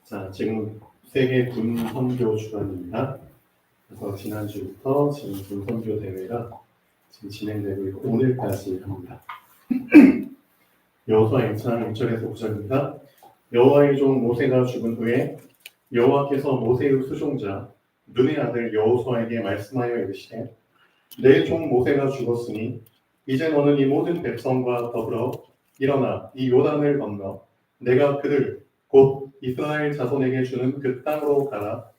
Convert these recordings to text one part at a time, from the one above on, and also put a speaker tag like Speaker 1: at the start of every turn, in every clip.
Speaker 1: 자, 지금 세계 군 선교 주간입니다. 그래서 지난주부터 지금 군 선교 대회가 지금 진행되고 있고 오늘까지 합니다. 여호수아 1장 1절에서 9절입니다. 여호와의 종 모세가 죽은 후에 여호와께서 모세의 수종자 눈의 아들 여호수아에게 말씀하여 이르시되 내 종 모세가 죽었으니 이제 너는 이 모든 백성과 더불어 일어나 이 요단을 건너 내가 그들 곧 이스라엘 자손에게 주는 그 땅으로 가라.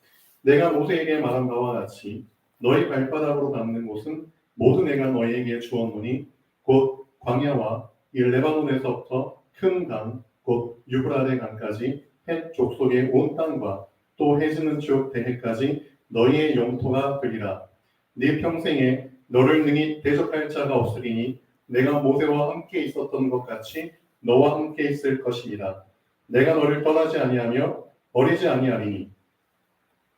Speaker 1: 내가 모세에게 말한 바와 같이 너희 발바닥으로 밟는 곳은 모두 내가 너희에게 주었노니 곧 광야와 이 레바논에서부터 큰 강 곧 유브라데 강까지 헷 족속의 온 땅과 또 해지는 쪽 대해까지 너희의 영토가 되리라. 네 평생에 너를 능히 대적할 자가 없으리니 내가 모세와 함께 있었던 것 같이 너와 함께 있을 것이니라. 내가 너를 떠나지 아니하며 버리지 아니하리니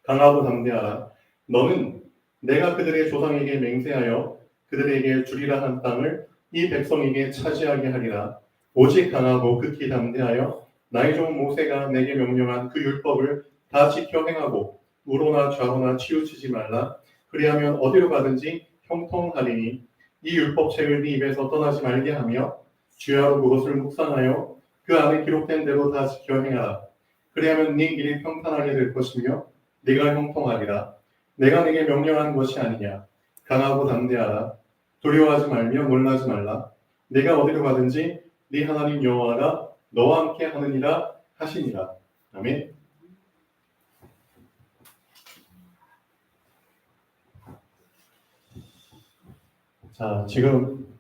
Speaker 1: 강하고 담대하라. 너는 내가 그들의 조상에게 맹세하여 그들에게 주리라 한 땅을 이 백성에게 차지하게 하리라. 오직 강하고 극히 담대하여 나의 종 모세가 내게 명령한 그 율법을 다 지켜 행하고 우로나 좌로나 치우치지 말라. 그리하면 어디로 가든지 형통하리니 이 율법책을 네 입에서 떠나지 말게 하며 주야로 그것을 묵상하여 그 안에 기록된 대로 다 지켜 행하라. 그리하면 네 길이 평탄하게 될 것이며 네가 형통하리라. 내가 네게 명령한 것이 아니냐. 강하고 담대하라. 두려워하지 말며 놀라지 말라. 내가 어디로 가든지 네 하나님 여호와가 너와 함께 하느니라 하시니라. 아멘. 자, 지금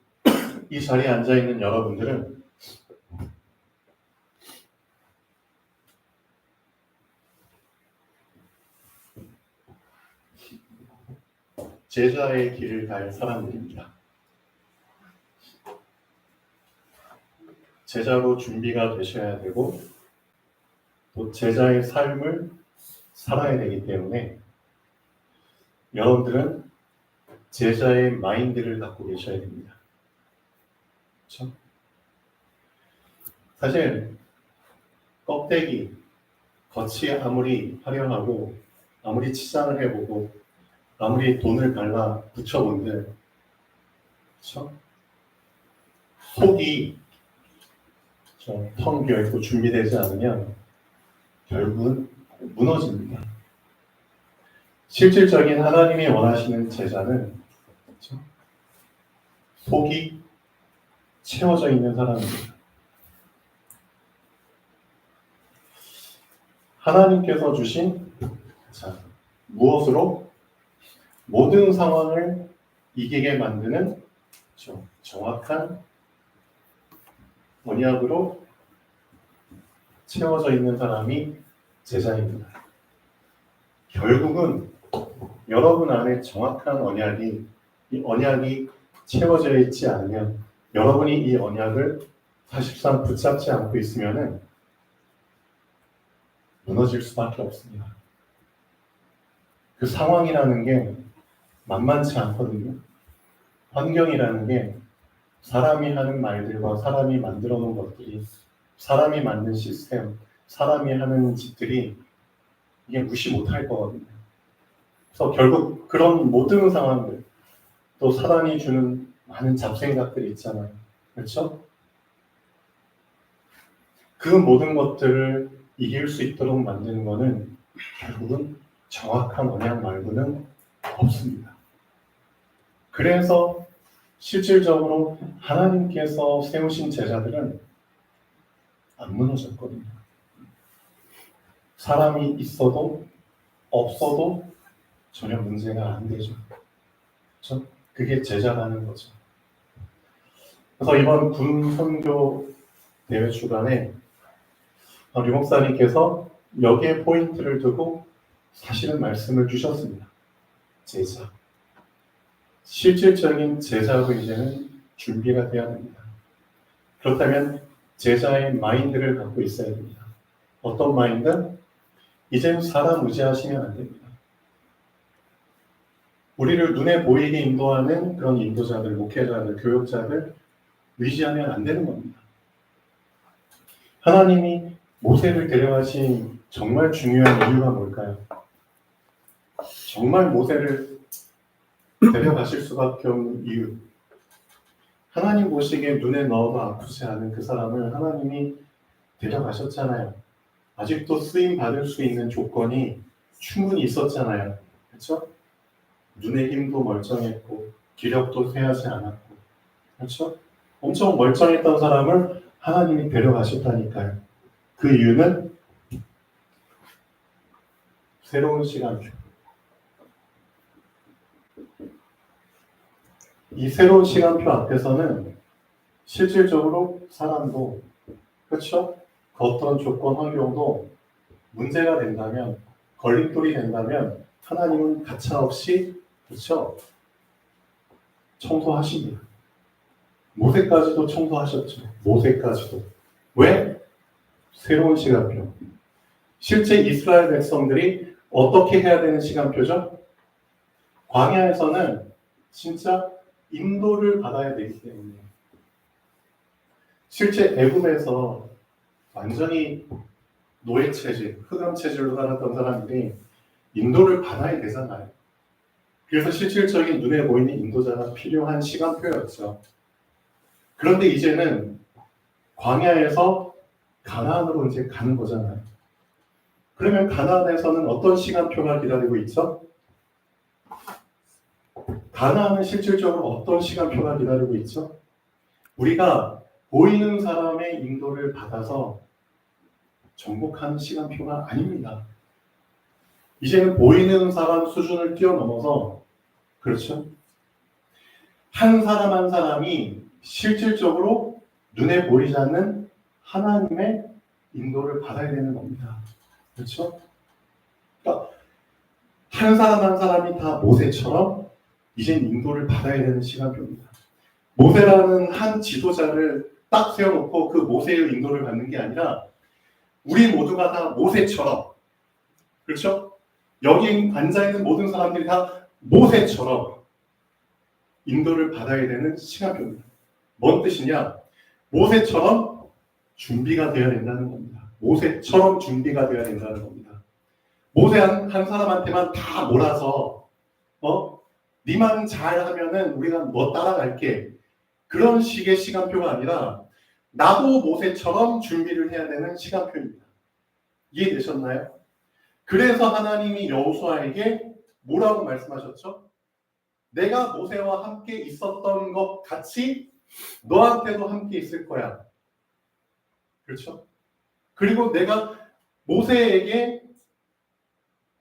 Speaker 1: 이 자리에 앉아 있는 여러분들은 제자의 길을 갈 사람들입니다. 제자로 준비가 되셔야 되고 또 제자의 삶을 살아야 되기 때문에 여러분들은 제자의 마인드를 갖고 계셔야 됩니다. 그렇죠? 사실 껍데기, 겉이 아무리 화려하고 아무리 치장을 해보고 아무리 돈을 발라 붙여본들 그렇죠? 속이 텅 비어있고 준비되지 않으면 결국은 무너집니다. 실질적인 하나님이 원하시는 제자는 그렇죠? 속이 채워져 있는 사람입니다. 하나님께서 주신 무엇으로 모든 상황을 이기게 만드는 정확한 언약으로 채워져 있는 사람이 제자입니다. 결국은 여러분 안에 정확한 이 언약이 채워져 있지 않으면 여러분이 이 언약을 사실상 붙잡지 않고 있으면 무너질 수밖에 없습니다. 그 상황이라는 게 만만치 않거든요. 환경이라는 게 사람이 하는 말들과 사람이 만들어 놓은 것들이 사람이 만든 시스템, 사람이 하는 짓들이 이게 무시 못할 거거든요. 그래서 결국 그런 모든 상황들 또 사람이 주는 많은 잡생각들이 있잖아요. 그렇죠? 그 모든 것들을 이길 수 있도록 만드는 것은 결국은 정확한 언약 말고는 없습니다. 그래서 실질적으로 하나님께서 세우신 제자들은 안 무너졌거든요. 사람이 있어도 없어도 전혀 문제가 안 되죠. 그렇죠? 그게 제자라는 거죠. 그래서 이번 군 선교 대회 주간에 류 목사님께서 여기에 포인트를 두고 사실은 말씀을 주셨습니다. 제자. 실질적인 제자로 이제는 준비가 돼야 됩니다. 그렇다면 제자의 마인드를 갖고 있어야 됩니다. 어떤 마인드? 이제는 사람 의지하시면 안 됩니다. 우리를 눈에 보이게 인도하는 그런 인도자들, 목회자들, 교육자들 의지하면 안 되는 겁니다. 하나님이 모세를 데려가신 정말 중요한 이유가 뭘까요? 정말 모세를 데려가실 수밖에 없는 이유. 하나님 보시기에 눈에 넣어도 아프지 않은 그 사람을 하나님이 데려가셨잖아요. 아직도 쓰임 받을 수 있는 조건이 충분히 있었잖아요. 그렇죠? 눈의 힘도 멀쩡했고 기력도 쇠하지 않았고, 그렇죠? 엄청 멀쩡했던 사람을 하나님이 데려가셨다니까요. 그 이유는 새로운 시간표. 이 새로운 시간표 앞에서는 실질적으로 사람도, 그렇죠? 그 어떤 조건 환경도 문제가 된다면, 걸림돌이 된다면 하나님은 가차없이, 그렇죠? 청소하십니다. 모세까지도 청소하셨죠. 모세까지도. 왜? 새로운 시간표. 실제 이스라엘 백성들이 어떻게 해야 되는 시간표죠? 광야에서는 진짜 인도를 받아야 되기 때문에, 실제 애굽에서 완전히 노예 체질, 흑암 체질로 살았던 사람들이 인도를 받아야 되잖아요. 그래서 실질적인 눈에 보이는 인도자가 필요한 시간표였죠. 그런데 이제는 광야에서 가나안으로 이제 가는 거잖아요. 그러면 가나안에서는 어떤 시간표가 기다리고 있죠? 가나안은 실질적으로 어떤 시간표가 기다리고 있죠? 우리가 보이는 사람의 인도를 받아서 정복하는 시간표가 아닙니다. 이제는 보이는 사람 수준을 뛰어넘어서, 그렇죠? 한 사람 한 사람이 실질적으로 눈에 보이지 않는 하나님의 인도를 받아야 되는 겁니다. 그렇죠? 그러니까 한 사람 한 사람이 다 모세처럼 이제 인도를 받아야 되는 시간표입니다. 모세라는 한 지도자를 딱 세워놓고 그 모세의 인도를 받는 게 아니라 우리 모두가 다 모세처럼, 그렇죠? 여기 앉아있는 모든 사람들이 다 모세처럼 인도를 받아야 되는 시간표입니다. 뭔 뜻이냐? 모세처럼 준비가 되어야 된다는 겁니다. 모세처럼 준비가 되어야 된다는 겁니다. 모세 한 사람한테만 다 몰아서 니만 잘하면은 우리가 너 따라갈게, 그런 식의 시간표가 아니라 나도 모세처럼 준비를 해야 되는 시간표입니다. 이해되셨나요? 그래서 하나님이 여호수아에게 뭐라고 말씀하셨죠? 내가 모세와 함께 있었던 것 같이 너한테도 함께 있을 거야. 그렇죠? 그리고 내가 모세에게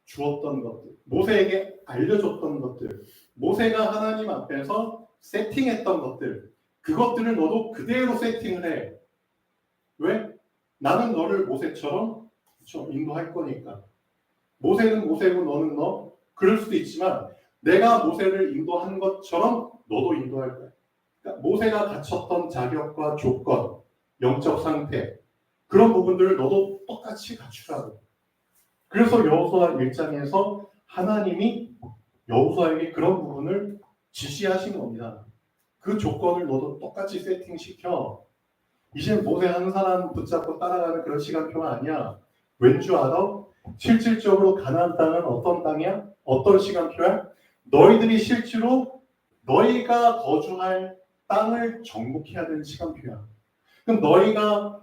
Speaker 1: 주었던 것들, 모세에게 알려줬던 것들, 모세가 하나님 앞에서 세팅했던 것들, 그것들을 너도 그대로 세팅을 해. 왜? 나는 너를 모세처럼, 그렇죠? 인도할 거니까. 모세는 모세고 너는 너. 그럴 수도 있지만 내가 모세를 인도한 것처럼 너도 인도할 거야. 그러니까 모세가 갖췄던 자격과 조건, 영적 상태, 그런 부분들을 너도 똑같이 갖추라고. 그래서 여호수아 1장에서 하나님이 여호수아에게 그런 부분을 지시하신 겁니다. 그 조건을 너도 똑같이 세팅시켜. 이제 모세 한 사람 붙잡고 따라가는 그런 시간표가 아니야. 왠 줄 알아? 실질적으로 가나안 땅은 어떤 땅이야? 어떤 시간표야? 너희들이 실제로 너희가 거주할 땅을 정복해야 되는 시간표야. 그럼 너희가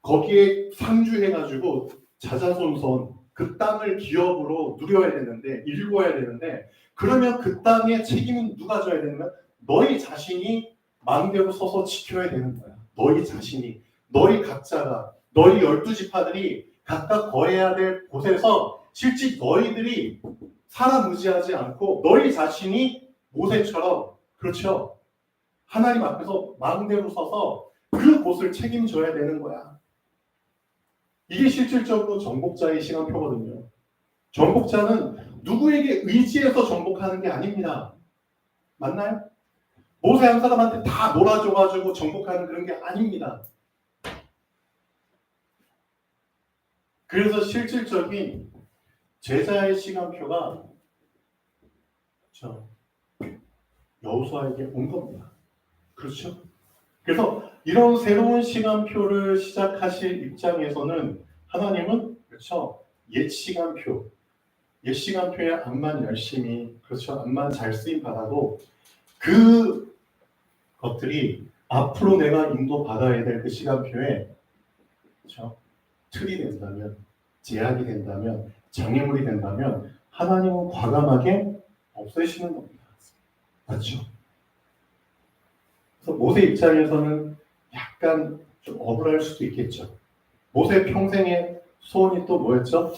Speaker 1: 거기에 상주해가지고 자자손손 그 땅을 기업으로 누려야 되는데, 일궈야 되는데, 그러면 그 땅의 책임은 누가 져야 되는 거야? 너희 자신이 망대로 서서 지켜야 되는 거야. 너희 자신이, 너희 각자가, 너희 12지파들이 각각 거해야 될 곳에서 실제 너희들이 사람 의지하지 않고 너희 자신이 모세처럼, 그렇죠? 하나님 앞에서 망대로 서서 그 곳을 책임져야 되는 거야. 이게 실질적으로 정복자의 시간표거든요. 정복자는 누구에게 의지해서 정복하는 게 아닙니다. 맞나요? 모세 한 사람한테 다 몰아줘가지고 정복하는 그런 게 아닙니다. 그래서 실질적인 제자의 시간표가 여호수아에게 온 겁니다. 그렇죠? 그래서 이런 새로운 시간표를 시작하실 입장에서는 하나님은 그렇죠. 옛 시간표에 암만 열심히 그렇죠. 암만 잘 쓰임 받아도 그 것들이 앞으로 내가 인도받아야 될 그 시간표에 그렇죠? 틀이 된다면, 제약이 된다면, 장애물이 된다면 하나님은 과감하게 없애시는 겁니다. 맞죠? 그래서 모세 입장에서는 약간 좀 억울할 수도 있겠죠. 모세 평생의 소원이 또 뭐였죠?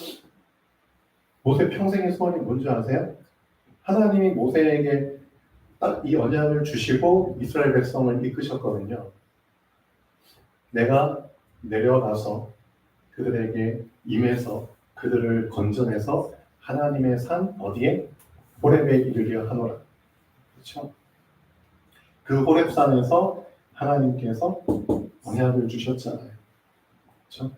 Speaker 1: 모세 평생의 소원이 뭔지 아세요? 하나님이 모세에게 딱 이 언약을 주시고 이스라엘 백성을 이끄셨거든요. 내가 내려가서 그들에게 임해서 그들을 건져내서 하나님의 산 어디에? 호렙에 이르려 하노라. 그렇죠? 그 호렙산에서 하나님께서 언약을 주셨잖아요. 그렇죠?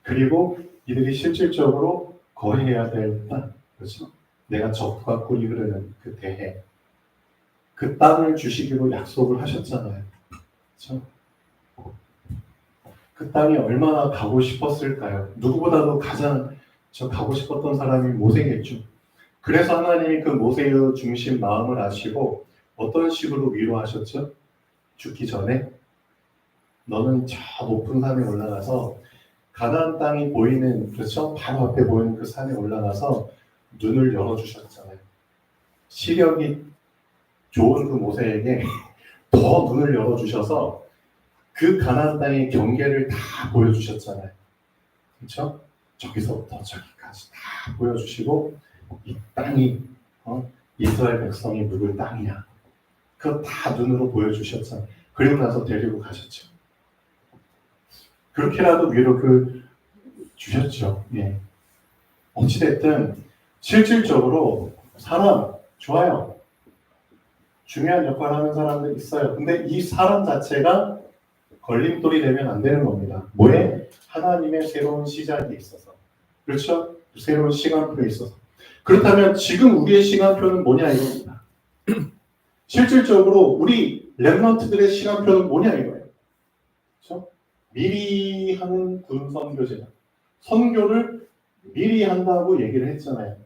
Speaker 1: 그리고 이들이 실질적으로 거해야 될 땅, 그렇죠? 내가 적과 꿀이 흐르는 그 대해, 그 땅을 주시기로 약속을 하셨잖아요. 그렇죠? 그 땅이 얼마나 가고 싶었을까요? 누구보다도 가장 가고 싶었던 사람이 모세겠죠. 그래서 하나님이 그 모세의 중심 마음을 아시고 어떤 식으로 위로하셨죠? 죽기 전에 너는 저 높은 산에 올라가서 가나안 땅이 보이는 그렇죠? 바로 앞에 보이는 그 산에 올라가서 눈을 열어주셨잖아요. 시력이 좋은 그 모세에게 더 눈을 열어주셔서 그 가나안 땅의 경계를 다 보여주셨잖아요. 그렇죠? 저기서부터 저기까지 다 보여주시고 이 땅이 이스라엘 백성이 누굴 땅이야. 그거 다 눈으로 보여주셨잖아요. 그리고 나서 데리고 가셨죠. 그렇게라도 위로 주셨죠. 예. 어찌됐든 실질적으로 사람 좋아요. 중요한 역할을 하는 사람들 있어요. 근데 이 사람 자체가 걸림돌이 되면 안 되는 겁니다. 뭐에? 하나님의 새로운 시작이 있어서. 그렇죠? 새로운 시간표에 있어서. 그렇다면 지금 우리의 시간표는 뭐냐 이겁니다. 실질적으로 우리 랩런트들의 시간표는 뭐냐 이거예요. 그렇죠? 미리 하는 군선교제다. 선교를 미리 한다고 얘기를 했잖아요.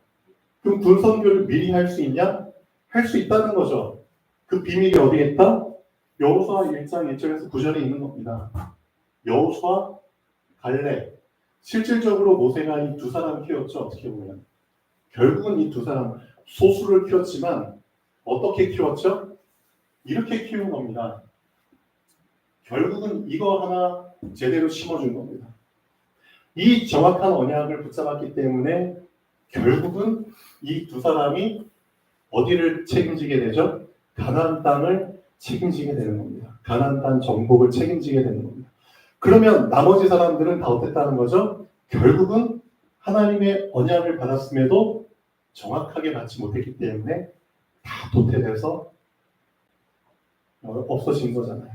Speaker 1: 그럼 군선교를 미리 할 수 있냐? 할 수 있다는 거죠. 그 비밀이 어디에 있다? 여호수아 1장 1절에서 9절에 있는 겁니다. 여호수아, 갈렙. 실질적으로 모세가 이 두 사람 키웠죠. 어떻게 보면. 결국은 이 두 사람 소수를 키웠지만 어떻게 키웠죠? 이렇게 키운 겁니다. 결국은 이거 하나 제대로 심어준 겁니다. 이 정확한 언약을 붙잡았기 때문에 결국은 이 두 사람이 어디를 책임지게 되죠? 가나안 땅을 책임지게 되는 겁니다. 가나안 땅 정복을 책임지게 되는 겁니다. 그러면 나머지 사람들은 다 어땠다는 거죠? 결국은 하나님의 언약을 받았음에도 정확하게 받지 못했기 때문에 다 도태돼서 없어진 거잖아요.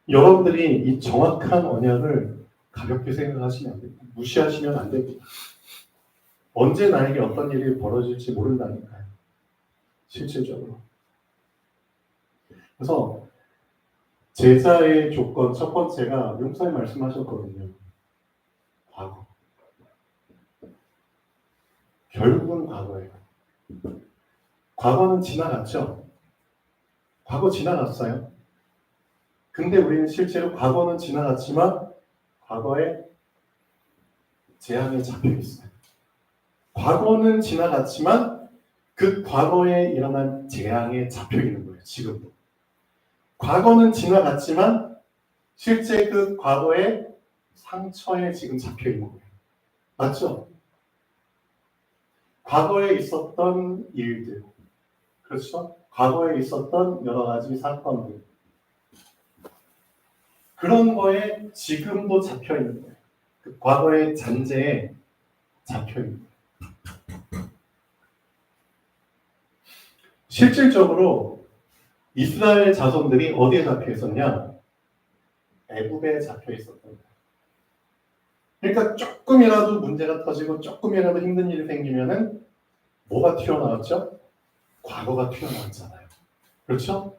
Speaker 1: 여러분들이 이 정확한 언약을 가볍게 생각하시면 안 됩니다. 무시하시면 안 됩니다. 언제 나에게 어떤 일이 벌어질지 모른다니까요. 실질적으로. 그래서 제자의 조건 첫 번째가 용사님 말씀하셨거든요. 과거. 결국은 과거예요. 과거는 지나갔죠. 과거 지나갔어요. 근데 우리는 실제로 과거는 지나갔지만 과거에 재앙에 잡혀 있어요. 과거는 지나갔지만 그 과거에 일어난 재앙에 잡혀 있는 거예요. 지금도. 과거는 지나갔지만 실제 그 과거의 상처에 지금 잡혀 있는 거예요. 맞죠? 과거에 있었던 일들, 그렇죠? 과거에 있었던 여러 가지 사건들, 그런 거에 지금도 잡혀 있는 거예요. 그 과거의 잔재에 잡혀 있는 거예요. 실질적으로 이스라엘 자손들이 어디에 잡혀 있었냐? 애굽에 잡혀 있었던 거예요. 그러니까 조금이라도 문제가 터지고 조금이라도 힘든 일이 생기면은 뭐가 튀어나왔죠? 과거가 튀어나왔잖아요. 그렇죠?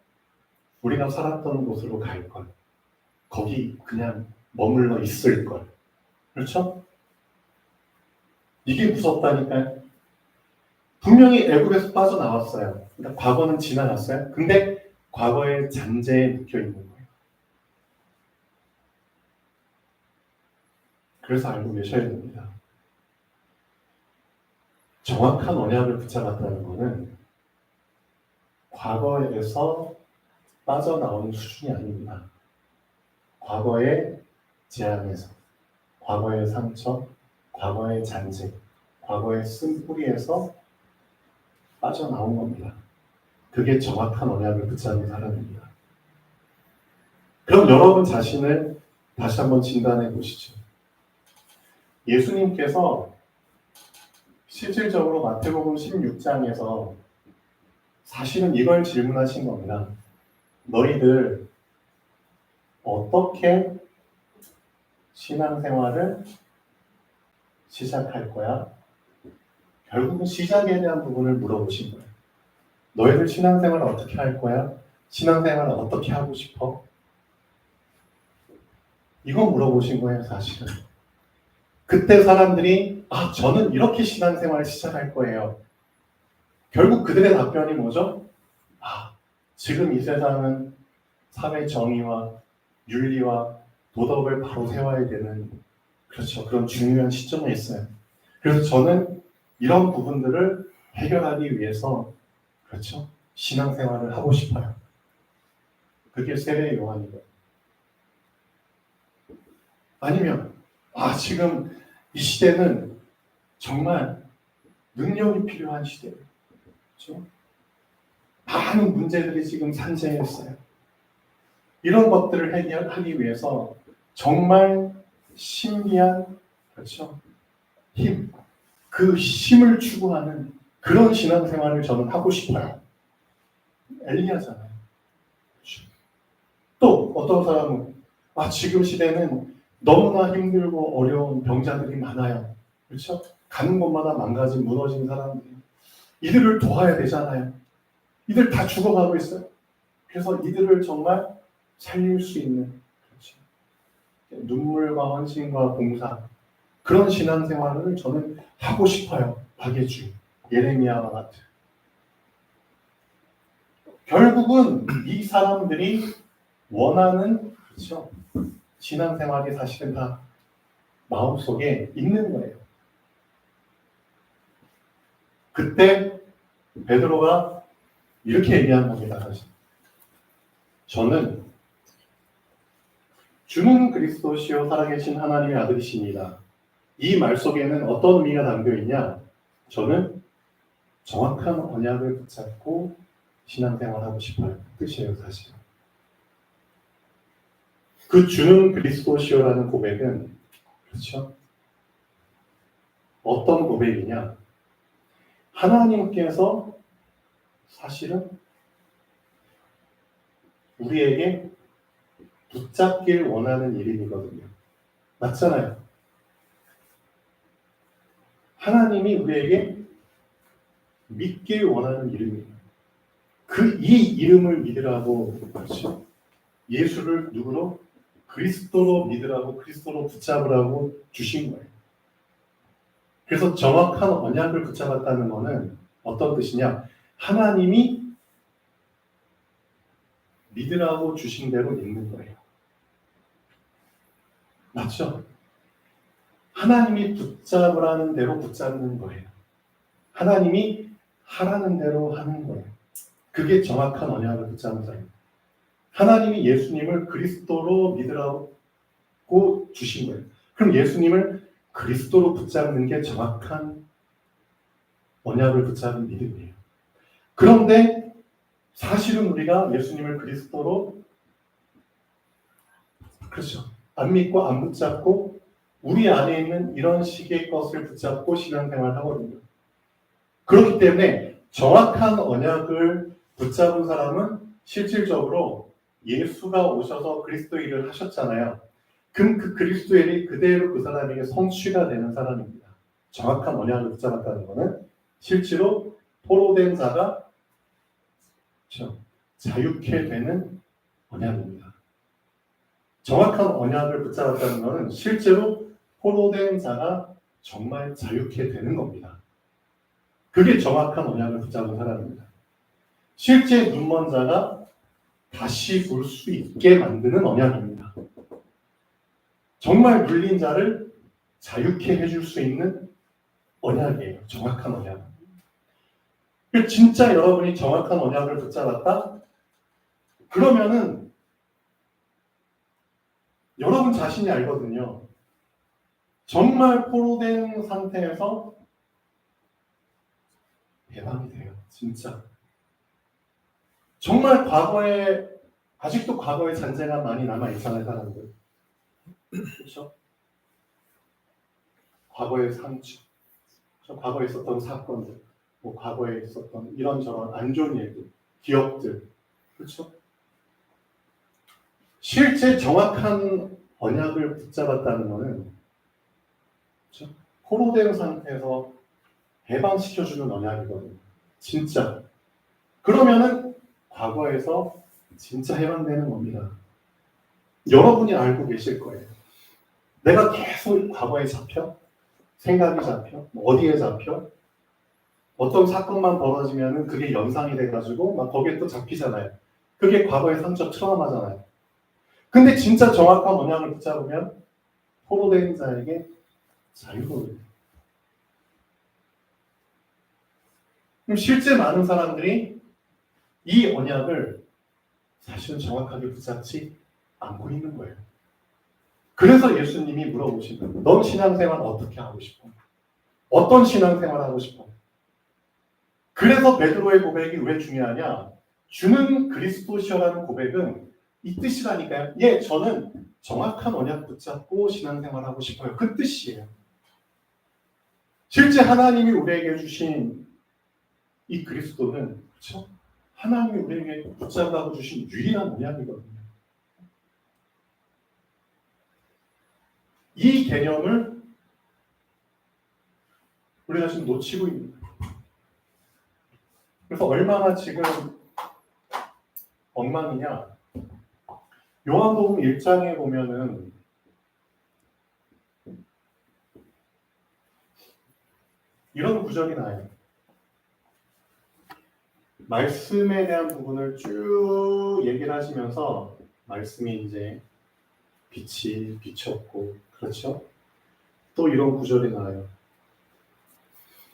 Speaker 1: 우리가 살았던 곳으로 갈 것. 거기 그냥 머물러 있을 걸. 그렇죠? 이게 무섭다니까요. 분명히 애굽에서 빠져나왔어요. 그러니까 과거는 지나갔어요. 근데 과거의 잔재에 묶여 있는 거예요. 그래서 알고 계셔야 됩니다. 정확한 언약을 붙잡았다는 것은 과거에서 빠져나오는 수준이 아닙니다. 과거의 재앙에서, 과거의 상처, 과거의 잔재, 과거의 쓴뿌리에서 빠져나온 겁니다. 그게 정확한 언약을 붙잡은 사람입니다. 그럼 여러분 자신을 다시 한번 진단해 보시죠. 예수님께서 실질적으로 마태복음 16장에서 사실은 이걸 질문하신 겁니다. 너희들 어떻게 신앙생활을 시작할 거야? 결국은 시작에 대한 부분을 물어보신 거예요. 너희들 신앙생활을 어떻게 할 거야? 신앙생활을 어떻게 하고 싶어? 이거 물어보신 거예요, 사실은. 그때 사람들이 저는 이렇게 신앙생활을 시작할 거예요. 결국 그들의 답변이 뭐죠? 지금 이 세상은 사회 정의와 윤리와 도덕을 바로 세워야 되는 그런 중요한 시점에 있어요. 그래서 저는 이런 부분들을 해결하기 위해서 신앙생활을 하고 싶어요. 그게 세례 요한이거든요. 아니면 지금 이 시대는 정말 능력이 필요한 시대예요. 그렇죠? 많은 문제들이 지금 산재했어요. 이런 것들을 해결하기 위해서 정말 신비한 힘, 그 힘을 추구하는 그런 신앙생활을 저는 하고 싶어요. 엘리야잖아요. 또 어떤 사람은 지금 시대는 너무나 힘들고 어려운 병자들이 많아요. 그렇죠? 가는 곳마다 망가진 무너진 사람들이 이들을 도와야 되잖아요. 이들 다 죽어가고 있어요. 그래서 이들을 정말 살릴 수 있는 눈물과 헌신과 봉사 그런 신앙생활을 저는 하고 싶어요. 박예주, 예레미야와 같은. 결국은 이 사람들이 원하는 신앙생활이 사실은 다 마음속에 있는 거예요. 그때 베드로가 이렇게 얘기한 겁니다. 사실. 저는 주는 그리스도시요 살아계신 하나님의 아들이십니다. 이 말 속에는 어떤 의미가 담겨 있냐? 저는 정확한 언약을 붙잡고 신앙생활하고 싶어요. 뜻이에요, 사실. 그 주는 그리스도시요라는 고백은 어떤 고백이냐? 하나님께서 사실은 우리에게 붙잡길 원하는 이름이거든요. 맞잖아요. 하나님이 우리에게 믿길 원하는 이름이에요. 이 이름을 믿으라고 예수를 누구로? 그리스도로 믿으라고 그리스도로 붙잡으라고 주신 거예요. 그래서 정확한 언약을 붙잡았다는 것은 어떤 뜻이냐? 하나님이 믿으라고 주신 대로 믿는 거예요. 맞죠? 하나님이 붙잡으라는 대로 붙잡는 거예요. 하나님이 하라는 대로 하는 거예요. 그게 정확한 언약을 붙잡는 사람입니다. 하나님이 예수님을 그리스도로 믿으라고 주신 거예요. 그럼 예수님을 그리스도로 붙잡는 게 정확한 언약을 붙잡은 믿음이에요. 그런데 사실은 우리가 예수님을 그리스도로 안 믿고 안 붙잡고 우리 안에 있는 이런 식의 것을 붙잡고 신앙생활을 하거든요. 그렇기 때문에 정확한 언약을 붙잡은 사람은 실질적으로 예수가 오셔서 그리스도 일을 하셨잖아요. 그럼 그 그리스도 일이 그대로 그 사람에게 성취가 되는 사람입니다. 정확한 언약을 붙잡았다는 것은 실제로 포로된 자가 자유케 되는 언약입니다. 정확한 언약을 붙잡았다는 것은 실제로 포로된 자가 정말 자유케 되는 겁니다. 그게 정확한 언약을 붙잡은 사람입니다. 실제 눈먼 자가 다시 볼 수 있게 만드는 언약입니다. 정말 물린 자를 자유케 해줄 수 있는 언약이에요. 정확한 언약. 진짜 여러분이 정확한 언약을 붙잡았다? 그러면은 여러분 자신이 알거든요. 정말 포로된 상태에서 해방이 돼요. 진짜. 정말 아직도 과거에 잔재가 많이 남아있잖아요, 사람들. 그렇죠? 과거의 상처, 과거에 있었던 사건들, 과거에 있었던 이런저런 안 좋은 일들, 기억들, 그렇죠? 실제 정확한 언약을 붙잡았다는 것은 그렇죠? 포로된 상태에서 해방시켜주는 언약이거든요. 진짜. 그러면은 과거에서 진짜 해방되는 겁니다. 여러분이 알고 계실 거예요. 내가 계속 과거에 잡혀? 생각이 잡혀? 어디에 잡혀? 어떤 사건만 벌어지면은 그게 연상이 돼가지고 막 거기에 또 잡히잖아요. 그게 과거의 상처 트라우마잖아요. 근데 진짜 정확한 언약을 붙잡으면 포로된 자에게 자유거든요. 그럼 실제 많은 사람들이 이 언약을 사실은 정확하게 붙잡지 않고 있는 거예요. 그래서 예수님이 물어보신 거예요. 넌 신앙생활 어떻게 하고 싶어? 어떤 신앙생활 하고 싶어? 그래서 베드로의 고백이 왜 중요하냐? 주는 그리스도시여라는 고백은 이 뜻이라니까요. 예, 저는 정확한 언약 붙잡고 신앙생활 하고 싶어요. 그 뜻이에요. 실제 하나님이 우리에게 주신 이 그리스도는 그렇죠? 하나님이 우리에게 붙잡아고 주신 유일한 언약이거든요. 이 개념을 우리가 지금 놓치고 있는 거예요. 그래서 얼마나 지금 엉망이냐? 요한복음 1장에 보면은 이런 구절이 나와요. 말씀에 대한 부분을 쭉 얘기를 하시면서 말씀이 이제 빛이 비쳤고 그렇죠? 또 이런 구절이 나와요.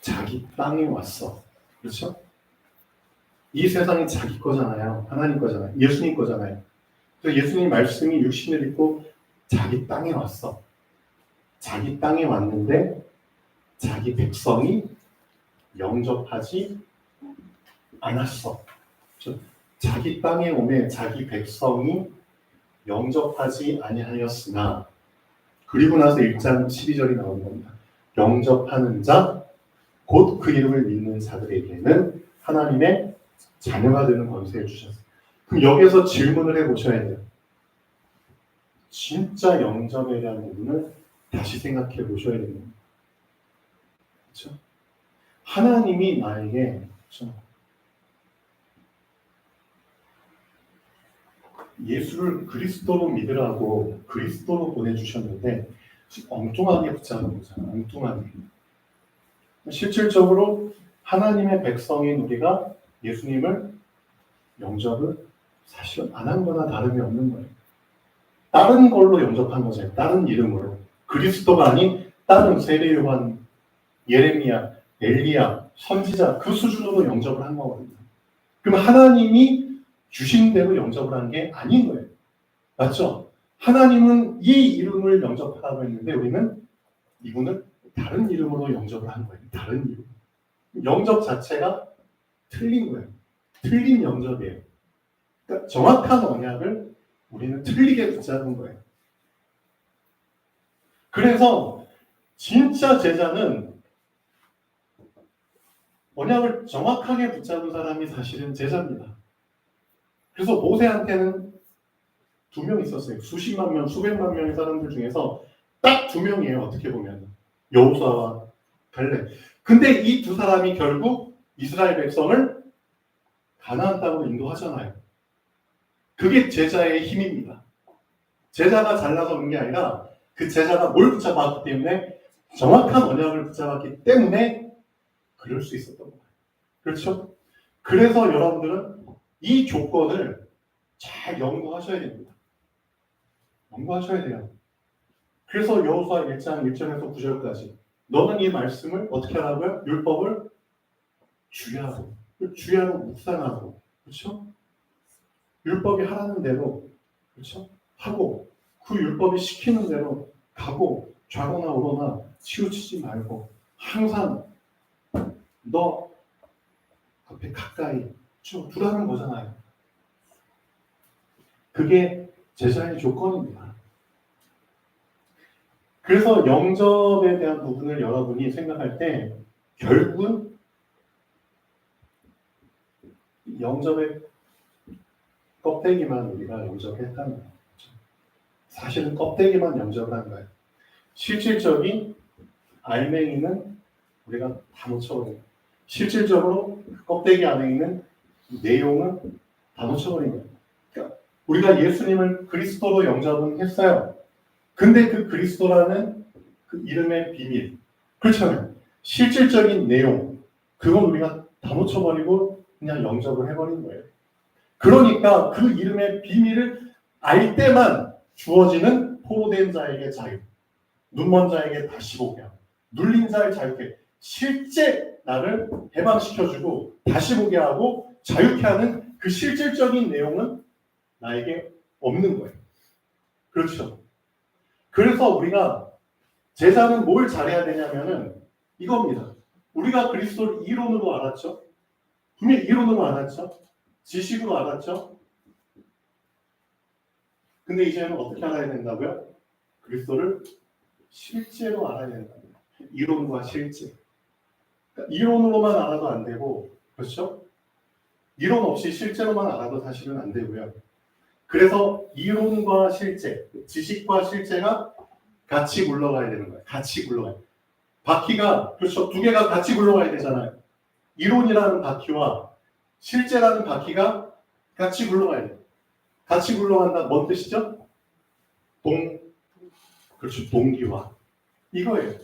Speaker 1: 자기 땅에 왔어. 그렇죠? 이 세상이 자기 거잖아요. 하나님 거잖아요. 예수님 거잖아요. 그래서 예수님 말씀이 육신을 입고 자기 땅에 왔어. 자기 땅에 왔는데 자기 백성이 영접하지 않았어. 자기 땅에 오매 자기 백성이 영접하지 아니하였으나 그리고 나서 1장 12절이 나오는 겁니다. 영접하는 자, 곧 그 이름을 믿는 자들에게는 하나님의 자녀가 되는 권세를 주셨어요. 그럼 여기서 질문을 해보셔야 돼요. 진짜 영접에 대한 부분을 다시 생각해 보셔야 됩니다. 그렇죠? 하나님이 나에게 그렇죠? 예수를 그리스도로 믿으라고 그리스도로 보내주셨는데 엉뚱하게 붙잡는 거잖아요. 엉뚱하게. 실질적으로 하나님의 백성인 우리가 예수님을 영접을 사실 안 한 거나 다름이 없는 거예요. 다른 걸로 영접한 거죠. 다른 이름으로. 그리스도가 아닌 다른 세례 요한, 예레미야, 엘리야, 선지자 그 수준으로 영접을 한 거거든요. 그럼 하나님이 주신 대로 영접을 한 게 아닌 거예요. 맞죠? 하나님은 이 이름을 영접하라고 했는데 우리는 이분을 다른 이름으로 영접을 한 거예요. 다른 이름. 영접 자체가 틀린 거예요. 틀린 영접이에요. 그러니까 정확한 언약을 우리는 틀리게 붙잡은 거예요. 그래서 진짜 제자는 언약을 정확하게 붙잡은 사람이 사실은 제자입니다. 그래서 모세한테는 2명 있었어요. 수십만 명, 수백만 명의 사람들 중에서 딱 2명이에요. 어떻게 보면 여호수아와 갈렙. 근데 이 2 사람이 결국 이스라엘 백성을 가나안 땅으로 인도하잖아요. 그게 제자의 힘입니다. 제자가 잘나서 그런 게 아니라 그 제자가 뭘 붙잡았기 때문에 정확한 언약을 붙잡았기 때문에 그럴 수 있었던 거예요. 그렇죠? 그래서 여러분들은 이 조건을 잘 연구하셔야 됩니다. 연구하셔야 돼요. 그래서 여호수아 1장 1절에서 9절까지 너는 이 말씀을 어떻게 하라고요? 율법을 주야로 묵상하고, 그렇죠? 율법이 하라는 대로, 그렇죠? 하고 그 율법이 시키는 대로 가고 좌거나 우거나 치우치지 말고 항상 너 앞에 가까이 두라는 거잖아요. 그게 제자의 조건입니다. 그래서 영접에 대한 부분을 여러분이 생각할 때 결국은 영접의 껍데기만 우리가 영접했다는 거예요. 사실은 껍데기만 영접한 거예요. 실질적인 알맹이는 우리가 다 놓쳐버린 거예요. 실질적으로 껍데기 안에 있는 내용은 다 놓쳐버린 거예요. 그러니까 우리가 예수님을 그리스도로 영접은 했어요. 근데 그 그리스도라는 그 이름의 비밀, 그렇잖아요. 실질적인 내용, 그건 우리가 다 놓쳐버리고 그냥 영접을 해버린 거예요. 그러니까 그 이름의 비밀을 알 때만 주어지는 포로된 자에게 자유, 눈먼 자에게 다시 보게 하고, 눌린 자를 자유케, 실제 나를 해방시켜주고 다시 보게 하고 자유케 하는 그 실질적인 내용은 나에게 없는 거예요. 그렇죠? 그래서 우리가 제자는 뭘 잘해야 되냐면은 이겁니다. 우리가 그리스도를 이론으로 알았죠? 분명히 이론으로 알았죠? 지식으로 알았죠? 근데 이제는 어떻게 알아야 된다고요? 그리스도를 실제로 알아야 된답니다. 이론과 실제. 그러니까 이론으로만 알아도 안 되고, 그렇죠? 이론 없이 실제로만 알아도 사실은 안 되고요. 그래서 이론과 실제, 지식과 실제가 같이 굴러가야 되는 거예요. 같이 굴러가요. 바퀴가, 그렇죠? 두 개가 같이 굴러가야 되잖아요. 이론이라는 바퀴와 실제라는 바퀴가 같이 굴러가야 돼요. 같이 굴러간다. 뭔 뜻이죠? 그렇죠. 동기화. 이거예요.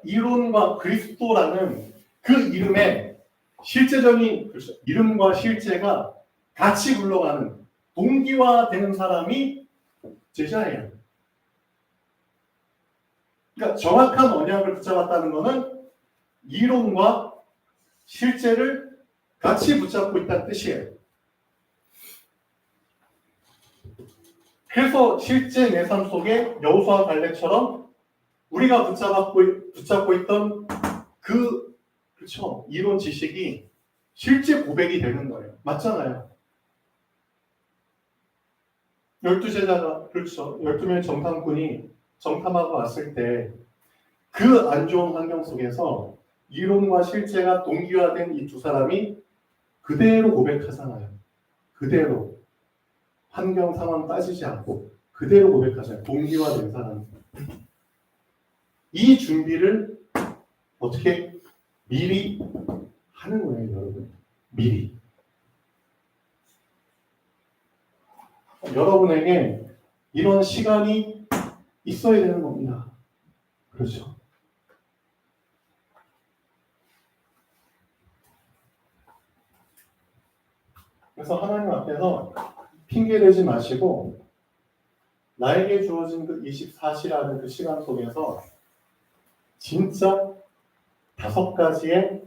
Speaker 1: 이론과 그리스도라는 그 이름의 실제적인, 그렇죠. 이름과 실제가 같이 굴러가는 동기화되는 사람이 제자예요. 그러니까 정확한 언약을 붙잡았다는 것은 이론과 실제를 같이 붙잡고 있다는 뜻이에요. 그래서 실제 내 삶 속에 여호수아 갈렙처럼 우리가 붙잡고 있던 그, 그렇죠, 이론 지식이 실제 고백이 되는 거예요. 맞잖아요. 12제자가, 그렇죠, 12명의 정탐꾼이 정탐하고 왔을 때 그 안 좋은 환경 속에서 이론과 실제가 동기화된 이 두 사람이 그대로 고백하잖아요. 그대로 환경 상황 따지지 않고 그대로 고백하잖아요. 동기화된 사람. 이 준비를 어떻게 미리 하는 거예요, 여러분. 미리. 여러분에게 이런 시간이 있어야 되는 겁니다. 그렇죠. 그래서 하나님 앞에서 핑계대지 마시고 나에게 주어진 그 24시라는 그 시간 속에서 진짜 5가지의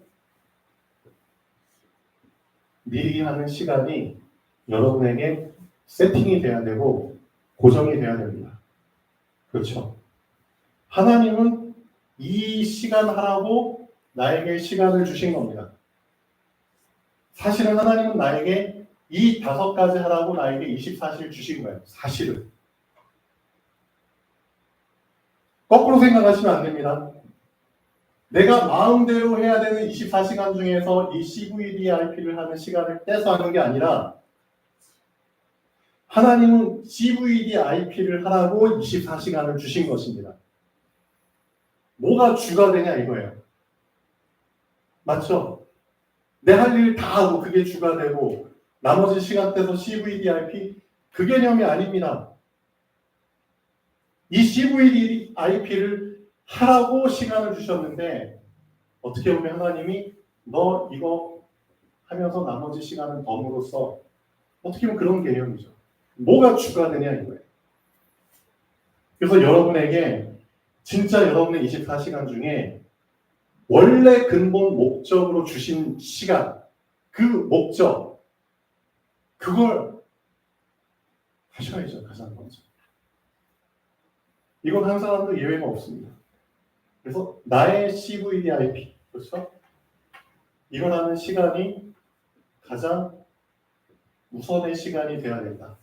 Speaker 1: 미리 하는 시간이 여러분에게 세팅이 돼야 되고 고정이 돼야 됩니다. 그렇죠? 하나님은 이 시간 하라고 나에게 시간을 주신 겁니다. 사실은 하나님은 나에게 이 5가지 하라고 나에게 24시를 주신 거예요. 사실은. 거꾸로 생각하시면 안 됩니다. 내가 마음대로 해야 되는 24시간 중에서 이 CVDIP를 하는 시간을 떼서 하는 게 아니라 하나님은 CVDIP를 하라고 24시간을 주신 것입니다. 뭐가 주가 되냐 이거예요. 맞죠? 내 할 일 다 하고 그게 주가 되고 나머지 시간 떼서 CVDIP 그 개념이 아닙니다. 이 CVDIP를 하라고 시간을 주셨는데 어떻게 보면 하나님이 너 이거 하면서 나머지 시간은 덤으로써 어떻게 보면 그런 개념이죠. 뭐가 추가되냐 이거예요. 그래서 여러분에게 진짜 여러분의 24시간 중에 원래 근본 목적으로 주신 시간, 그 목적, 그걸 하셔야죠. 가장 먼저. 이건 한 사람도 예외가 없습니다. 그래서 나의 CVDIP, 그렇죠? 이걸 하는 시간이 가장 우선의 시간이 되어야 된다.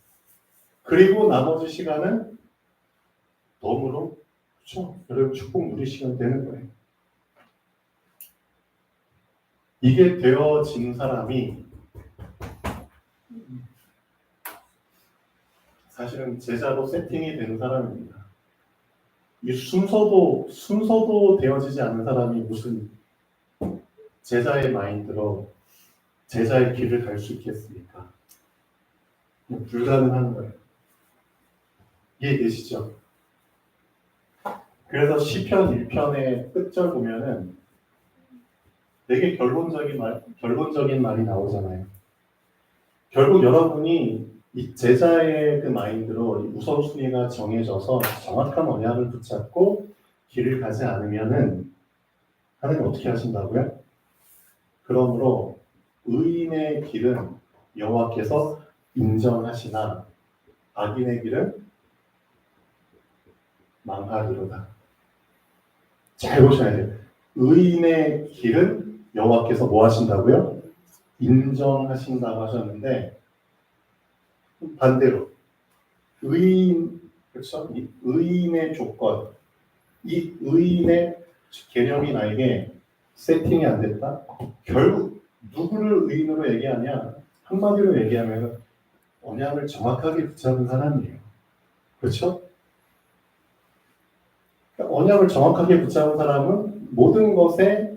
Speaker 1: 그리고 나머지 시간은 덤으로, 그렇죠? 여러분 축복 누릴 시간이 되는 거예요. 이게 되어진 사람이 사실은 제자로 세팅이 된 사람입니다. 이 순서도 되어지지 않는 사람이 무슨 제자의 마인드로 제자의 길을 갈 수 있겠습니까? 불가능한 거예요. 이해되시죠? 그래서 시편 1편의 끝절 보면은 되게 결론적인 말이 나오잖아요. 결국 여러분이 이 제자의 그 마인드로 우선순위가 정해져서 정확한 언약을 붙잡고 길을 가지 않으면은 하나님 어떻게 하신다고요? 그러므로 의인의 길은 여호와께서 인정하시나 악인의 길은 망하리로다. 잘 보셔야 돼요. 의인의 길은 여호와께서 뭐 하신다고요? 인정하신다고 하셨는데 반대로 의인, 그렇죠? 이 의인의 조건, 이 의인의 개념이 나에게 세팅이 안 됐다? 결국 누구를 의인으로 얘기하냐? 한마디로 얘기하면 언약을 정확하게 붙잡은 사람이에요. 그렇죠? 그러니까 언약을 정확하게 붙잡은 사람은 모든 것의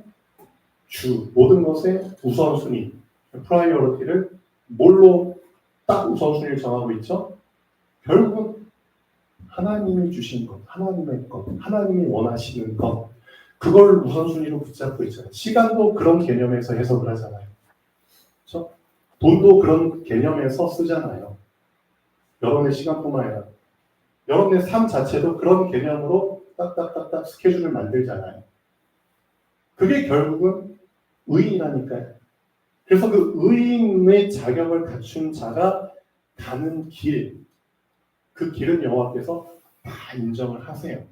Speaker 1: 모든 것의 우선순위, 프라이어리티를 뭘로 딱 우선순위를 정하고 있죠? 결국은 하나님이 주신 것, 하나님의 것, 하나님이 원하시는 것, 그걸 우선순위로 붙잡고 있잖아요. 시간도 그런 개념에서 해석을 하잖아요. 그렇죠? 돈도 그런 개념에서 쓰잖아요. 여러분의 시간뿐만 아니라 여러분의 삶 자체도 그런 개념으로 딱딱딱딱 스케줄을 만들잖아요. 그게 결국은 의인이라니까요. 그래서 그 의인의 자격을 갖춘 자가 가는 길, 그 길은 여호와께서 다 인정을 하세요.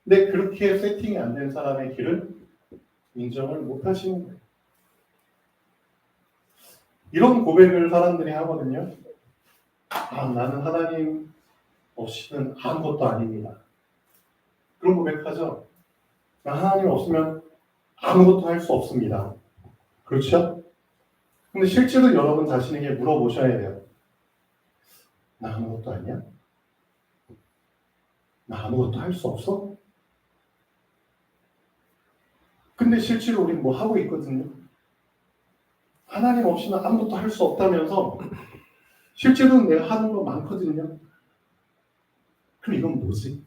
Speaker 1: 근데 그렇게 세팅이 안 된 사람의 길은 인정을 못 하시는 거예요. 이런 고백을 사람들이 하거든요. 나는 하나님 없이는 아무것도 아닙니다. 그런 고백하죠. 하나님 없으면 아무것도 할 수 없습니다. 그렇죠? 근데 실제로 여러분 자신에게 물어보셔야 돼요. 나 아무것도 아니야? 나 아무것도 할 수 없어? 근데 실제로 우린 뭐 하고 있거든요. 하나님 없이는 아무것도 할 수 없다면서 실제로는 내가 하는 거 많거든요. 그럼 이건 뭐지?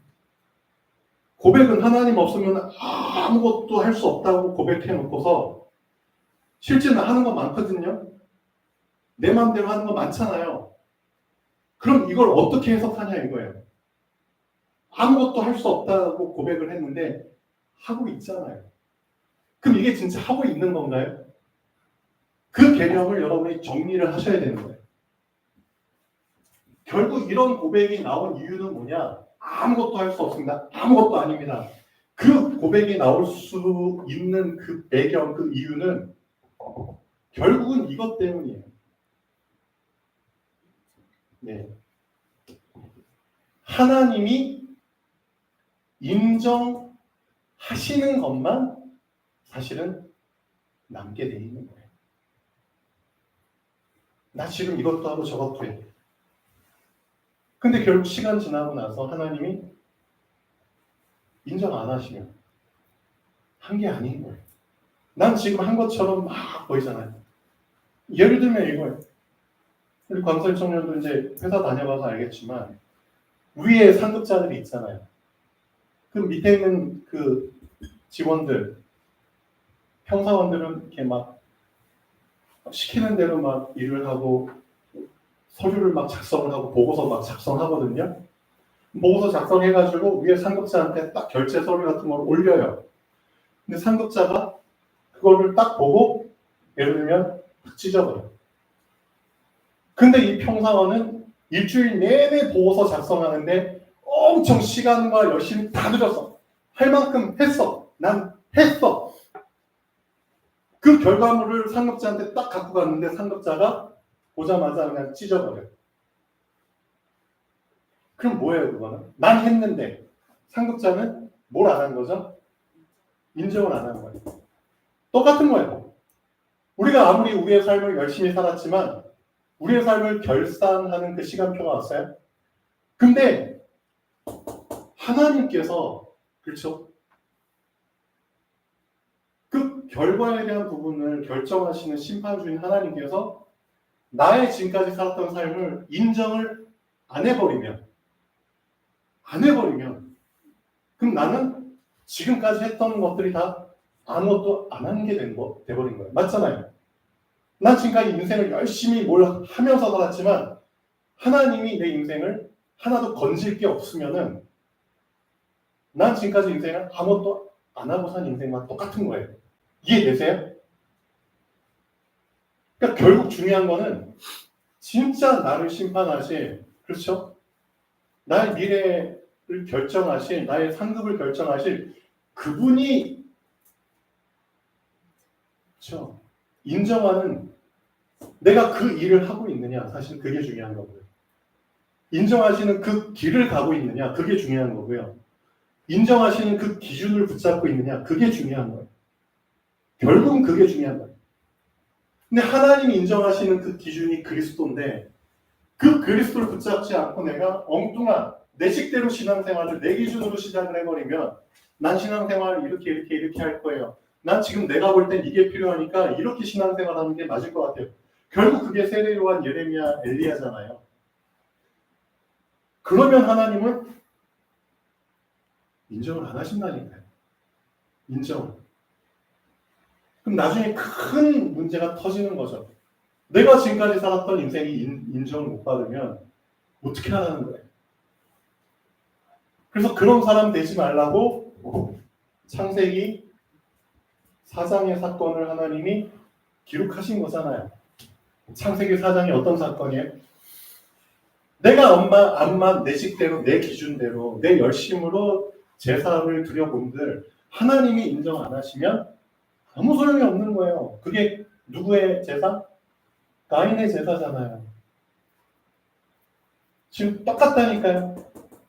Speaker 1: 고백은 하나님 없으면 아무것도 할 수 없다고 고백해놓고서 실제는 하는 거 많거든요. 내 마음대로 하는 거 많잖아요. 그럼 이걸 어떻게 해석하냐 이거예요. 아무것도 할 수 없다고 고백을 했는데 하고 있잖아요. 그럼 이게 진짜 하고 있는 건가요? 그 개념을 여러분이 정리를 하셔야 되는 거예요. 결국 이런 고백이 나온 이유는 뭐냐? 아무것도 할 수 없습니다. 아무것도 아닙니다. 그 고백이 나올 수 있는 그 배경, 그 이유는 결국은 이것 때문이에요. 네. 하나님이 인정하시는 것만 사실은 남게 돼 있는 거예요. 나 지금 이것도 하고 저것도 해. 근데 결국 시간 지나고 나서 하나님이 인정 안 하시면 한 게 아닌 거예요. 난 지금 한 것처럼 막 보이잖아요. 예를 들면 이거예요. 우리 광설 청년도 이제 회사 다녀봐서 알겠지만 위에 상급자들이 있잖아요. 그 밑에 있는 그 직원들, 평사원들은 이렇게 막 시키는 대로 막 일을 하고 서류를 막 작성을 하고 보고서 막 작성하거든요. 보고서 작성해가지고 위에 상급자한테 딱 결제 서류 같은 걸 올려요. 근데 상급자가 그거를 딱 보고 예를 들면 딱 찢어버려요. 근데 이 평사원은 일주일 내내 보고서 작성하는데 엄청 시간과 열심히 다 들였어. 할 만큼 했어. 난 했어. 그 결과물을 상급자한테 딱 갖고 갔는데 상급자가 보자마자 그냥 찢어버려요. 그럼 뭐예요, 그거는? 난 했는데 상급자는 뭘 안 한 거죠? 인정을 안 한 거예요. 똑같은 거예요. 우리가 아무리 우리의 삶을 열심히 살았지만 우리의 삶을 결산하는 그 시간표가 왔어요. 근데 하나님께서 그렇죠? 그 결과에 대한 부분을 결정하시는 심판주인 하나님께서 나의 지금까지 살았던 삶을 인정을 안 해버리면 그럼 나는 지금까지 했던 것들이 다 아무것도 안 한 게 돼버린 거예요. 맞잖아요. 난 지금까지 인생을 열심히 뭘 하면서 살았지만 하나님이 내 인생을 하나도 건질 게 없으면은 난 지금까지 인생을 아무것도 안 하고 산 인생과 똑같은 거예요. 이해되세요? 그러니까 결국 중요한 거는 진짜 나를 심판하실, 그렇죠? 나의 미래를 결정하실, 나의 상급을 결정하실 그분이 그렇죠? 인정하는 내가 그 일을 하고 있느냐, 사실 그게 중요한 거고요. 인정하시는 그 길을 가고 있느냐, 그게 중요한 거고요. 인정하시는 그 기준을 붙잡고 있느냐, 그게 중요한 거예요. 결국은 그게 중요한 거예요. 근데 하나님이 인정하시는 그 기준이 그리스도인데 그 그리스도를 붙잡지 않고 내가 엉뚱한 내 식대로 신앙생활을 내 기준으로 시작을 해버리면 난 신앙생활을 이렇게 할 거예요. 난 지금 내가 볼 땐 이게 필요하니까 이렇게 신앙생활하는 게 맞을 것 같아요. 결국 그게 세례 요한, 예레미야, 엘리야잖아요. 그러면 하나님은 인정을 안 하신다니까요. 인정을. 그럼 나중에 큰 문제가 터지는 거죠. 내가 지금까지 살았던 인생이 인정을 못 받으면 어떻게 하라는 거예요. 그래서 그런 사람 되지 말라고 창세기 4장의 사건을 하나님이 기록하신 거잖아요. 창세기 4장이 어떤 사건이에요? 내가 암만 내 식대로, 내 기준대로, 내 열심으로 제사를 드려본들 하나님이 인정 안 하시면 아무 소용이 없는 거예요. 그게 누구의 제사? 가인의 제사잖아요. 지금 똑같다니까요.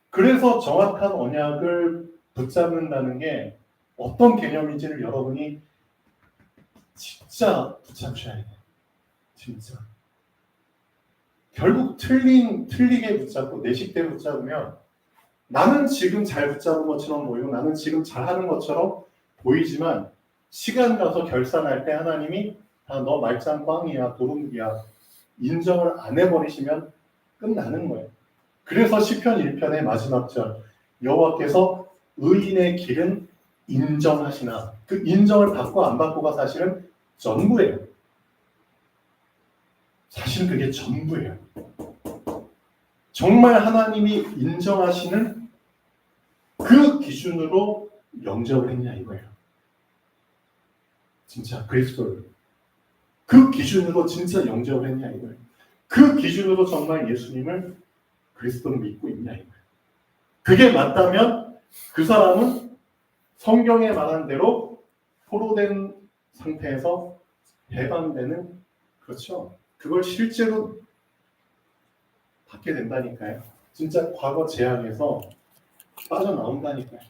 Speaker 1: 그래서 정확한 언약을 붙잡는다는 게 어떤 개념인지를 여러분이 진짜 붙잡으셔야 돼요. 진짜. 결국 틀리게 붙잡고 내 식대로 붙잡으면 나는 지금 잘 붙잡은 것처럼 보이고 나는 지금 잘하는 것처럼 보이지만 시간 가서 결산할 때 하나님이 다 너 말짱 꽝이야, 도둑이야 인정을 안 해버리시면 끝나는 거예요. 그래서 시편 1편의 마지막 절 여호와께서 의인의 길은 인정하시나 그 인정을 받고 안 받고가 사실은 전부예요. 사실 그게 전부예요. 정말 하나님이 인정하시는 그 기준으로 영접을 했냐 이거예요. 진짜 그리스도를 그 기준으로 진짜 영접을 했냐 이거예요. 그 기준으로 정말 예수님을 그리스도를 믿고 있냐 이거예요. 그게 맞다면 그 사람은 성경에 말한 대로 포로된 상태에서 해방되는 그렇죠. 그걸 실제로 받게 된다니까요. 진짜 과거 재앙에서 빠져나온다니까요.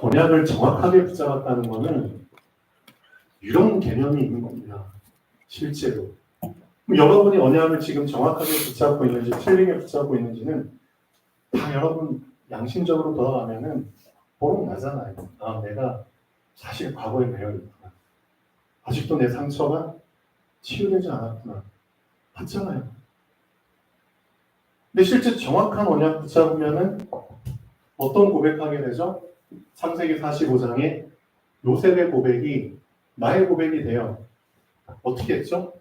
Speaker 1: 언약을 정확하게 붙잡았다는 것은 이런 개념이 있는 겁니다. 실제로. 여러분이 언약을 지금 정확하게 붙잡고 있는지 틀리게 붙잡고 있는지는 다 여러분 양심적으로 돌아가면은 보름 나잖아요. 아, 내가 사실 과거에 매여 있구나. 아직도 내 상처가 치유되지 않았구나. 봤잖아요. 근데 실제 정확한 언약 붙잡으면은 어떤 고백하게 되죠? 창세기 45장에 요셉의 고백이 나의 고백이 돼요. 어떻게 했죠?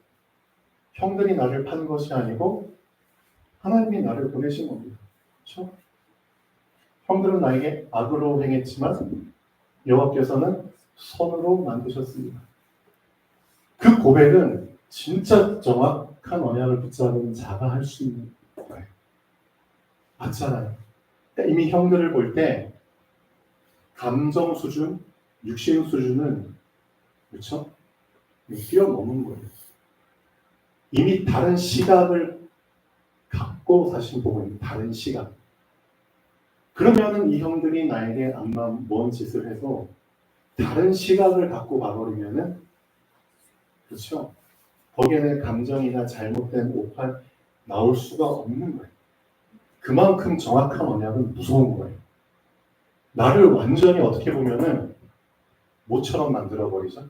Speaker 1: 형들이 나를 판 것이 아니고 하나님이 나를 보내신 겁니다. 그렇죠? 형들은 나에게 악으로 행했지만 여호와께서는 선으로 만드셨습니다. 그 고백은 진짜 정확한 언약을 붙잡은 자가 할 수 있는 거예요. 맞잖아요. 그러니까 이미 형들을 볼 때 감정 수준, 육신 수준은 그렇죠? 뛰어넘은 거예요. 이미 다른 시각을 갖고 사실 보고 있는 다른 시각. 그러면은 이 형들이 나에게 암만 뭔 짓을 해서 다른 시각을 갖고 봐버리면은 그렇죠? 거기에는 감정이나 잘못된 오판 나올 수가 없는 거예요. 그만큼 정확한 언약은 무서운 거예요. 나를 완전히 어떻게 보면은 모처럼 만들어버리죠.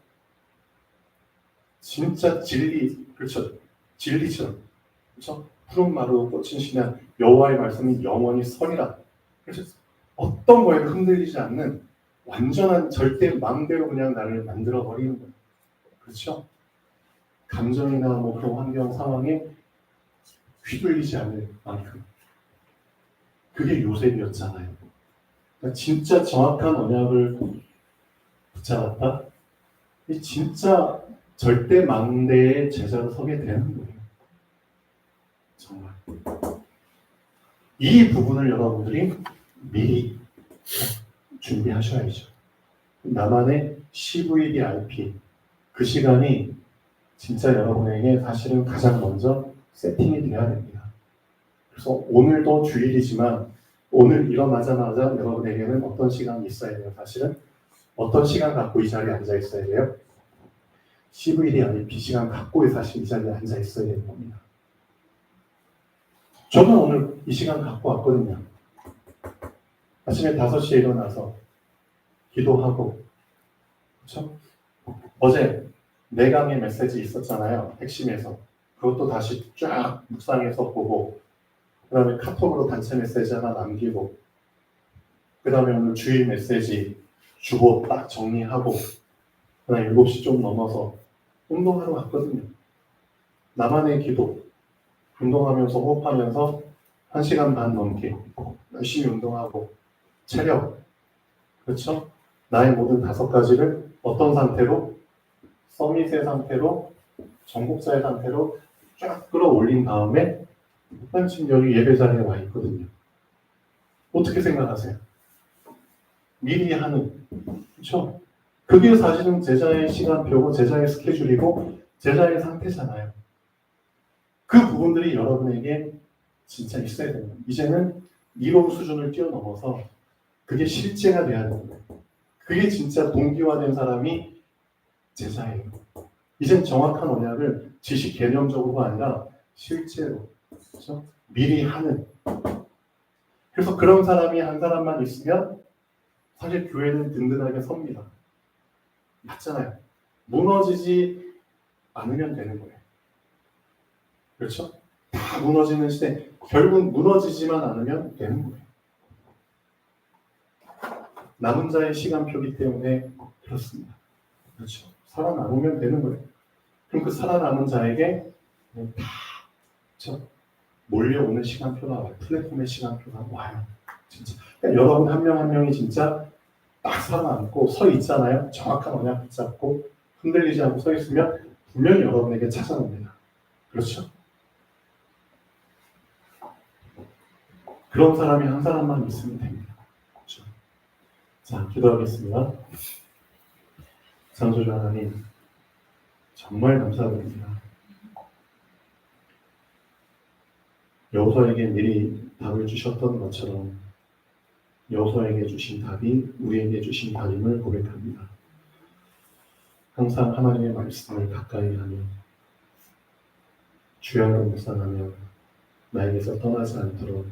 Speaker 1: 진짜 진리, 그렇죠? 진리처럼, 그렇죠? 푸른 마루 꽂힌 신약 여호와의 말씀이 영원히 설이라. 그래서 어떤 거에도 흔들리지 않는 완전한 절대 마음대로 그냥 나를 만들어 버리는 거예요. 그렇죠? 감정이나 뭐 그런 환경 상황에 휘둘리지 않을 만큼. 그게 요셉이었잖아요. 그러니까 진짜 정확한 언약을 붙잡았다. 이 진짜 절대 망대의 제자로 서게 되는 거예요. 정말. 이 부분을 여러분들이 미리 준비하셔야죠. 나만의 CVDIP 그 시간이 진짜 여러분에게 사실은 가장 먼저 세팅이 돼야 됩니다. 그래서 오늘도 주일이지만 오늘 일어나자마자 여러분에게는 어떤 시간이 있어야 돼요? 사실은 어떤 시간 갖고 이 자리에 앉아 있어야 돼요? CVDIP 시간 갖고 사실 이 자리에 앉아 있어야 되는 겁니다. 저는 오늘 이 시간 갖고 왔거든요. 아침에 5시에 일어나서 기도하고, 그렇죠? 어제 내강의 메시지 있었잖아요. 핵심에서. 그것도 다시 쫙 묵상해서 보고, 그 다음에 카톡으로 단체 메시지 하나 남기고, 그 다음에 오늘 주일 메시지 주보 딱 정리하고, 그 다음에 7시 좀 넘어서 운동하러 갔거든요. 나만의 기도, 운동하면서 호흡하면서 1시간 반 넘게 열심히 운동하고, 체력, 그렇죠? 나의 모든 5가지를 어떤 상태로? 서밋의 상태로, 정복자의 상태로 쫙 끌어올린 다음에 지금 여기 예배 자리에 와 있거든요. 어떻게 생각하세요? 미리 하는, 그렇죠? 그게 사실은 제자의 시간표고 제자의 스케줄이고 제자의 상태잖아요. 그 부분들이 여러분에게 진짜 있어야 됩니다. 이제는 이론 수준을 뛰어넘어서 그게 실제가 돼야 됩니다. 그게 진짜 동기화된 사람이 제자예요. 이젠 정확한 언약을 지식 개념적으로가 아니라 실제로, 그렇죠? 미리 하는. 그래서 그런 사람이 한 사람만 있으면 사실 교회는 든든하게 섭니다. 맞잖아요. 무너지지 않으면 되는 거예요. 그렇죠? 다 무너지는 시대. 결국 무너지지만 않으면 되는 거예요. 남은 자의 시간표기 때문에 그렇습니다. 그렇죠? 살아남으면 되는 거예요. 그럼 그 살아남은 자에게 다 그렇죠? 몰려오는 시간표가 와요. 플랫폼의 시간표가 와요. 진짜. 그러니까 여러분 한 명 한 명이 진짜 딱 살아남고 서 있잖아요. 정확한 언약 붙잡고 흔들리지 않고 서 있으면 분명히 여러분에게 찾아옵니다. 그렇죠? 그런 사람이 한 사람만 있으면 됩니다. 그렇죠? 자, 기도하겠습니다. 창조주 하나님, 정말 감사드립니다. 여호수아에게 미리 답을 주셨던 것처럼 여호수아에게 주신 답이 우리에게 주신 답임을 고백합니다. 항상 하나님의 말씀을 가까이 하며 주야로 묵상하며 나에게서 떠나지 않도록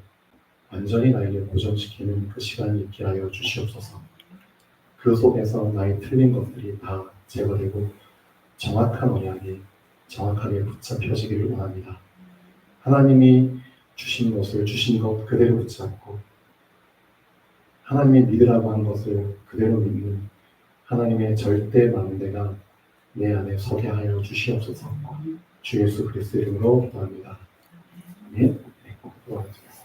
Speaker 1: 완전히 나에게 고정시키는 그 시간이 있게 하여 주시옵소서. 그 속에서 나의 틀린 것들이 다 제거되고 정확한 언약이
Speaker 2: 정확하게 붙잡혀지기를 원합니다. 하나님이 주신 것을 주신 것 그대로 붙잡고 하나님이 믿으라고 한 것을 그대로 믿는 하나님의 절대 만대가 내 안에 서게 하여 주시옵소서. 주 예수 그리스도 이름으로 기도합니다. 아멘. 네, 기도하겠습니다.